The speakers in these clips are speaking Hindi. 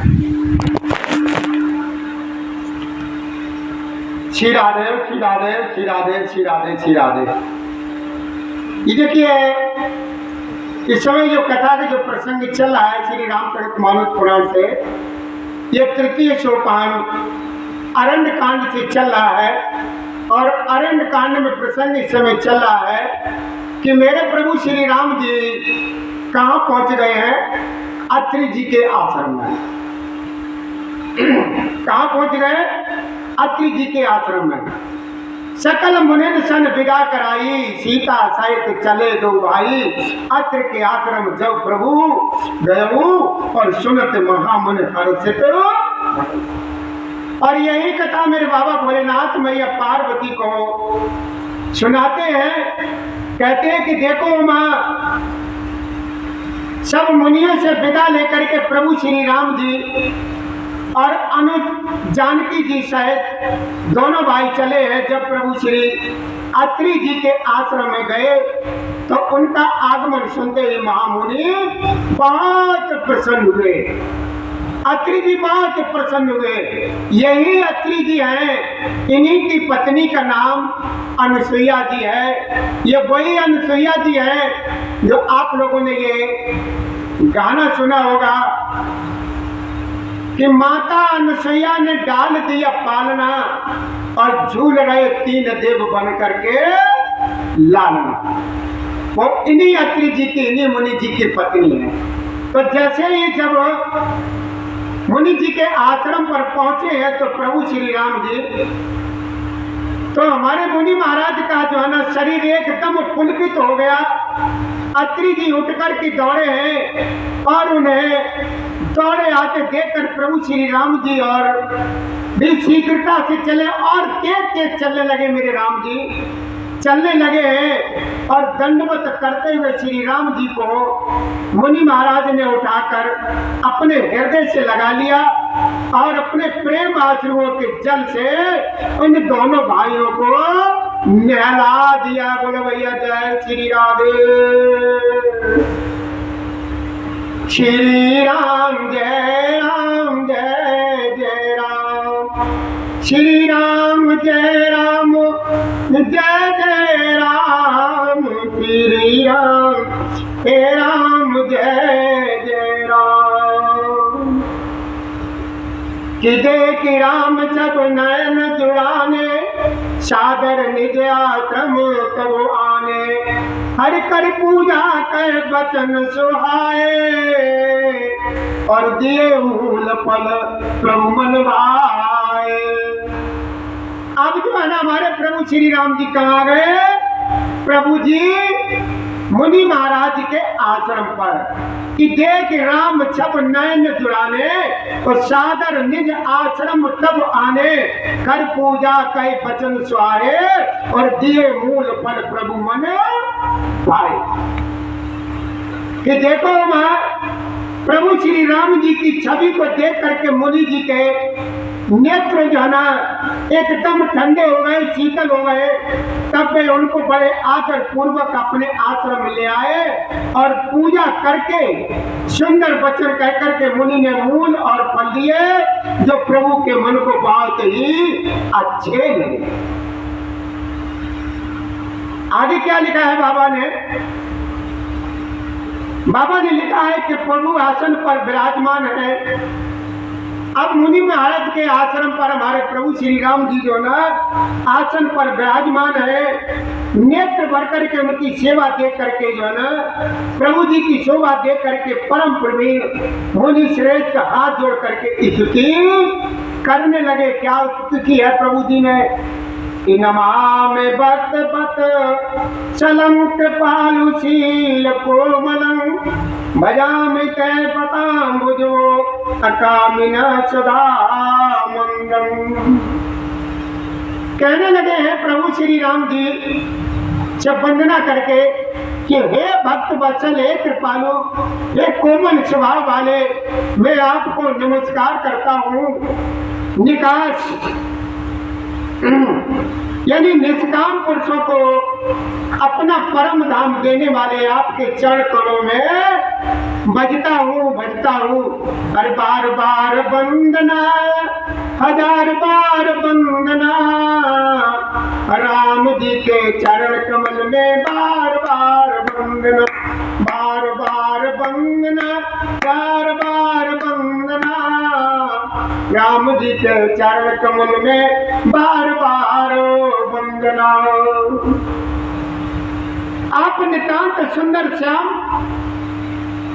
श्री राधे श्री राधे श्री राधे श्री राधे श्री राधे। ये देखिए इस समय जो कथा का जो प्रसंग चल रहा है श्री रामचरितमानस पुराण से, ये तृतीय सोपान अरण्य कांड से चल रहा है। और अरण्य कांड में प्रसंग इस समय चल रहा है कि मेरे प्रभु श्री राम जी कहाँ पहुंच गए हैं? अत्रि जी के आश्रम में। कहाँ पहुंच गए? अत्रि जी के आश्रम में। सकल मुनिन सन विदा कराई, सीता सहित चले दो भाई। अत्रि के आश्रम जब प्रभु गयऊ, और सुनत महामुनि हर्षित। और यही कथा मेरे बाबा भोलेनाथ मैया पार्वती को सुनाते हैं। कहते हैं कि देखो माँ, सब मुनियों से विदा लेकर के प्रभु श्री राम जी और अनुज जानकी जी सहित दोनों भाई चले हैं। जब प्रभु श्री अत्रि जी के आश्रम में गए तो उनका आगमन सुनते ही महामुनि बहुत प्रसन्न हुए। अत्रि जी बहुत प्रसन्न हुए। यही अत्रि जी हैं, इन्हीं की पत्नी का नाम अनुसुईया जी है। ये वही अनुसुईया जी है जो आप लोगों ने ये गाना सुना होगा कि माता अनुसुईया ने डाल दिया पालना और झूल रहे तीन देव बन करके लालना। वो इन्हीं अत्रि जी की, इन्हीं मुनि जी की पत्नी है। तो जैसे ही जब मुनि जी के आश्रम पर पहुंचे हैं तो प्रभु श्री राम जी, तो हमारे मुनि महाराज का जो है ना शरीर एकदम पुलकित हो गया। अत्रि जी उठ करके दौड़े हैं और उन्हें दौड़े आते देखकर प्रभु श्री राम जी और भी शीघ्रता से चले और तेज तेज चलने लगे। मेरे राम जी चलने लगे हैं और दंडवत करते हुए श्री राम जी को मुनि महाराज ने उठाकर अपने हृदय से लगा लिया और अपने प्रेम आश्रुओं के जल से उन दोनों भाइयों को नहला दिया। बोलो भैया जय श्री राधे। श्री राम जय राम जय जय राम। श्री राम जय राम जय जय राम। श्री राम हे राम जय जय राम। कि देख राम जब नयन जुड़ाने, सादर निज आश्रम तब आने। हर कर पूजा कर बचन सुहाए, और दिए मूल फल प्रभु मन भाए। अब जो है ना हमारे प्रभु श्री राम जी कहाँ गए? प्रभु जी मुनि महाराज के आश्रम पर। कि देख राम छप नयन जुड़ाने, और सादर निज आश्रम तब आने। कर पूजा कई बचन सुहाए, और दिए मूल फल प्रभु मन भाए। कि देखो मां, प्रभु श्री राम जी की छवि को देख करके मुनि जी के नेत्र जो है ना एकदम ठंडे हो गए, शीतल हो गए। तब वे उनको बड़े आदर पूर्वक अपने आश्रम में ले आए और पूजा करके सुंदर वचन कह करके मुनि ने मूल और फल दिए जो प्रभु के मन को बहुत ही अच्छे लगे। आगे क्या लिखा है बाबा ने? बाबा ने लिखा है कि प्रभु आसन पर विराजमान है। अब मुनि महाराज के आश्रम पर हमारे प्रभु श्री राम जी जो ना आसन पर विराजमान है। नेत्र भर करके उनकी सेवा देख करके जो है ना प्रभु जी की शोभा देख करके परम प्रवीण मुनि श्रेष्ठ हाथ जोड़ करके स्तुति करने लगे। क्या स्तुति है प्रभु जी ने? नमामि भक्त पत चलं कृपालुशील कोमलं, भजामि ते पदाम्बुजो अकामिना सदा मंदम्। कहने लगे हैं प्रभु श्री राम जी जब वंदना करके कि हे भक्त वत्सल, हे कृपालु, हे कोमल स्वभाव वाले, मैं आपको नमस्कार करता हूँ। निकास यानी निष्काम पुरुषों को अपना परम धाम देने वाले आपके चरण कमलों में भजता हूँ, अरे बार बार वंदना, हजार बार वंदना, राम जी के चरण कमल में बार बार वंदना, बार बार वंदना, बार बार वंदना, राम जी के चरण कमल में बार बार वंदना। आप नितांत सुंदर श्याम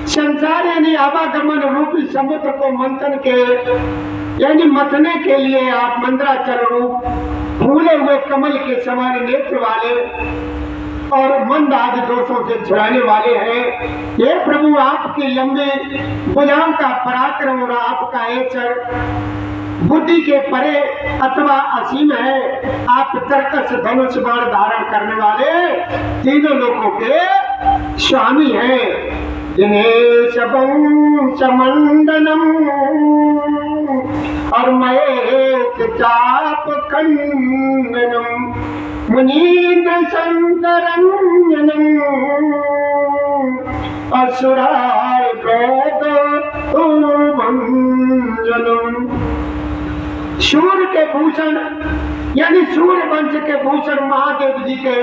संसार यानी आवागमन रूपी समुद्र को मंथन के यानी मथने के लिए आप मंदराचल रूप फूले हुए कमल के समान नेत्र वाले और मंद आदि दोषों से छुड़ाने वाले हैं। ये प्रभु आपकी लंबी भुजाओं का पराक्रम और आपका ऐश्वर्य बुद्धि के परे अथवा असीम है। आप तर्कस धनुष बाण धारण करने वाले तीनों लोगों के स्वामी हैं। दिनेश वंशमंडनम और महेश चाप खंडनम मुनीन्द्र शंकरंजनम असुराय वेद भंजनम। सूर्य के भूषण यानी सूर्य वंश के भूषण महादेव जी के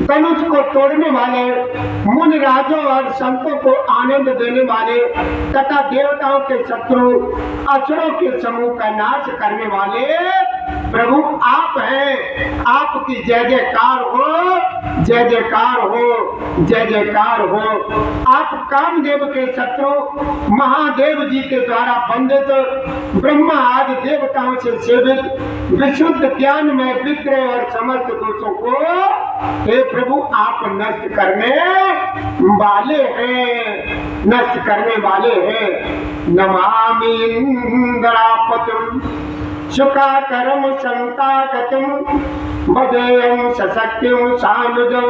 धनुष को तोड़ने वाले, मुनि राजों और संतों को आनंद देने वाले तथा देवताओं के शत्रु असुरों के समूह का नाश करने वाले प्रभु आप हैं। आपकी जय जयकार हो, जय जयकार हो, जय जयकार हो। आप कामदेव के शत्रु महादेव जी के द्वारा बंधित ब्रह्मा आदि देवताओं से सेवित विशुद्ध ज्ञान में विग्रह और समस्त दोषों को हे प्रभु आप नष्ट करने वाले हैं, नष्ट करने वाले हैं। नमामि इंद्रापतिम सुखाकरम संतागतम भजेयम सशक्तिम सानुजम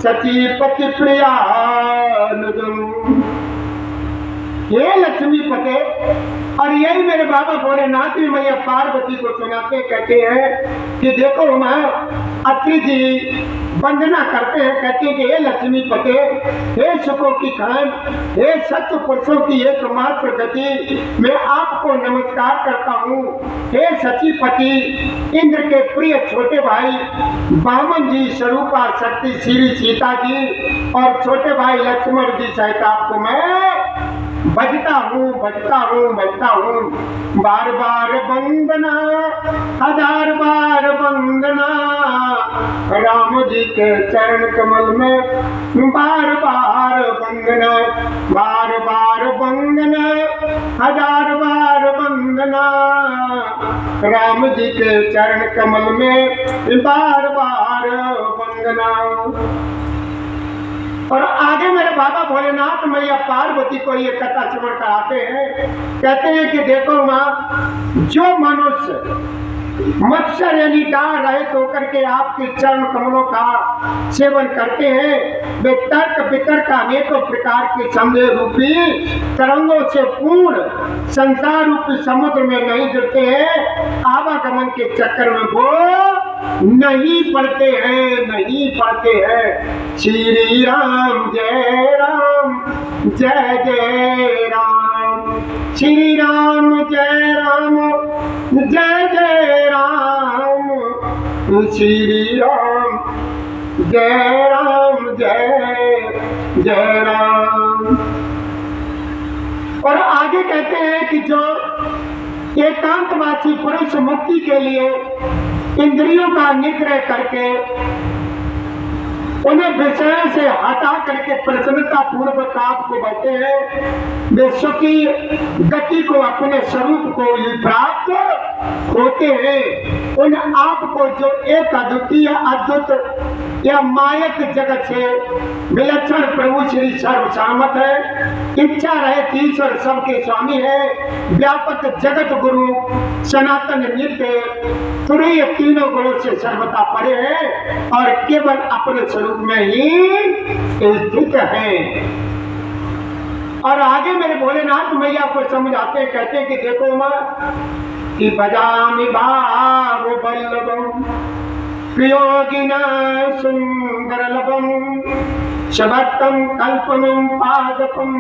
सचीपति प्रियानुजम। ये लक्ष्मी पते और यही मेरे बाबा भोलेनाथ भी मैया पार्वती को सुनाते कहते हैं कि देखो हम अत्रि जी वंदना करते हैं, कहते हैं कि हे लक्ष्मी पते, हे सुखों की खान, हे सत्य पुरुषों की एकमात्र गति, मैं आपको नमस्कार करता हूँ। हे सचीपति, इंद्र के प्रिय छोटे भाई वामन जी, स्वरूपा शक्ति श्री सीता जी और छोटे भाई लक्ष्मण जी सहित आपको मैं बजता हूँ, बजता हूँ, बजता हूँ। बार बार वंदना, हजार बार वंदना, राम जी के चरण कमल में बार बार वंदना, बार बार वंदना, हजार बार वंदना, राम जी के चरण कमल में बार बार वंदना। और आगे मेरे बाबा भोलेनाथ मैया पार्वती को ये कथा श्रवण कराते हैं, कहते हैं कि देखो माँ, जो मनुष्य मत्स्य यानी डाल रहित होकर के आपके चरण कमलों का सेवन करते हैं, वे तर्क वितर्क अनेकों प्रकार के संदेह रूपी तरंगों से पूर्ण संसार रूपी समुद्र में नहीं गिरते हैं, आवागमन के चक्कर में वो नहीं पड़ते हैं, नहीं पड़ते हैं। श्री राम जय राम, जय जय राम, श्री राम जय राम, जय जय राम, श्री राम जय राम, जय जय राम। और आगे कहते हैं कि जो एकांतवासी पुरुष मुक्ति के लिए इंद्रियों का निग्रह करके उन्हें विषयों से हटा करके प्रसन्नता पूर्वक आपको बचते हैं, वे सुखी गति को अपने स्वरूप को ही प्राप्त होते हैं। उन आपको जो एक अद्वितीय अद्भुत या मायक जगत से विलक्षण प्रभु श्री सर्वसामत है, इच्छा रहित ईश्वर सबके स्वामी है, व्यापक जगत गुरु सनातन नित्य तुरीय तीनों गुणों से सर्वथा परे है और केवल अपने स्वरूप में ही स्थित है। और आगे मेरे भोलेनाथ मैया को समझाते कहते हैं कि देखो मां कि भजामि भाव बल्लभम योगिना सुंदर लभम शबत्तम कल्पनम पादपम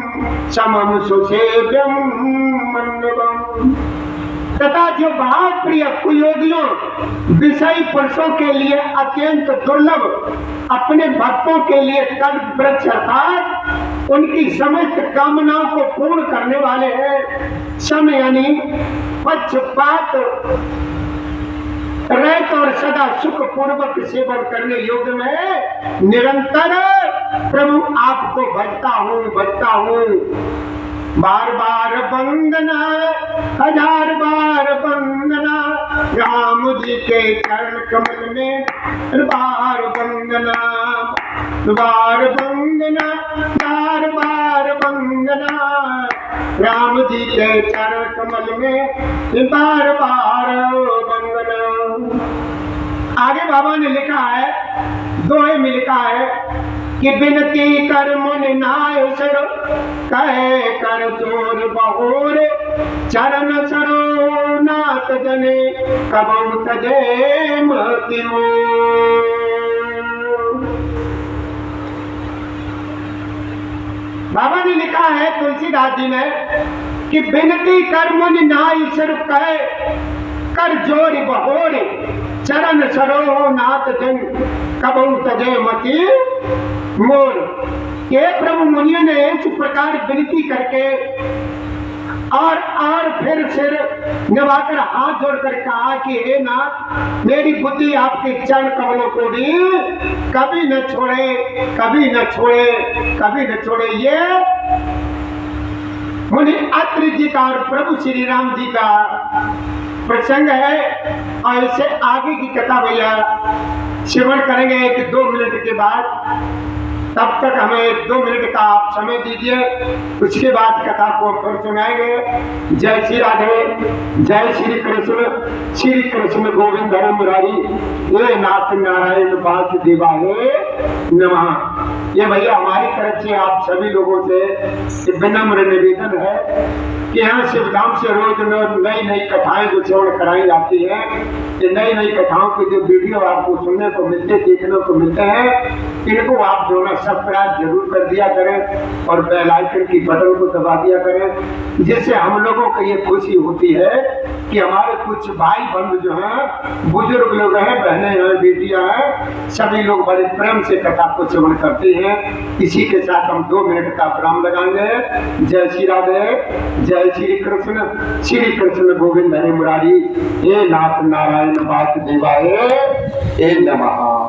समम सुसेव्यम मंडपम। तथा जो भाव प्रिय कुयोगियों विषयी पुरुषों के लिए अत्यंत दुर्लभ, अपने भक्तों के लिए कल्प वृक्ष अर्थात उनकी समस्त कामनाओं को पूर्ण करने वाले हैं। सम यानी पक्षपात रहित और सदा सुख पूर्वक सेवन करने योग्य में निरंतर प्रभु आपको भजता हूँ। बार बार वंदना, हजार बार वंदना, राम जी के चरण कमल में बार वंदना, बार वंदना, बार बार वंदना, राम जी के चरण कमल में बार बार वंदना। आगे बाबा ने लिखा है, दोहे में लिखा है कि बिनती कर मुनि नाय सर, कहे कर चोर बहोर, चरण सरो नाथ जने, कबहु तजे मति मोर। बाबा ने लिखा है तुलसीदास जी ने कि बिनती कर मुनि नाय सर, कहे कर जोर बहोर, चरण सरो नाथ जन, कबहु तजे मति मोर। ये प्रभु मुनियों ने इस प्रकार विनती करके और फिर सिर नवाकर हाथ जोड़कर कहा कि हे नाथ, मेरी बुद्धि आपके चरण कमलों को भी कभी न छोड़े, कभी न छोड़े, कभी न छोड़े। ये मुनि अत्रि जी का और प्रभु श्री राम जी का प्रसंग है। और इससे आगे की कथा भैया श्रवण करेंगे 1-2 मिनट के बाद। तब तक हमें 2 मिनट का आप समय दीजिए, उसके बाद कथा को फिर सुनाएंगे। जय श्री राधे, जय श्री कृष्ण गोविंद हरे मुरारी, ये नाथ नारायण वासुदेवाय नमः। ये भैया हमारी तरफ से आप सभी लोगों से विनम्र निवेदन है कि यहाँ शिवधाम से रोज नई नई कथाएं जो श्रवण कराई जाती है, ये नई नई कथाओं के जो वीडियो आपको सुनने को मिलते, देखने को मिलते हैं, इनको आप जो सब्सक्राइब जरूर कर दिया करें और बेल आइकन की बटन को दबा दिया करें, जिससे हम लोगों को ये खुशी होती है कि हमारे कुछ भाई बंधु जो हैं, बुजुर्ग लोग हैं, बहनें हैं, बेटियां हैं, सभी लोग बड़े प्रेम से कथा को श्रवण करते हैं। इसी के साथ हम 2 मिनट का विराम लगाएंगे। जय श्री राधे, जय श्री कृष्ण गोविंद हरे मुरारी, हे नाथ नारायण वासुदेवाय नमः।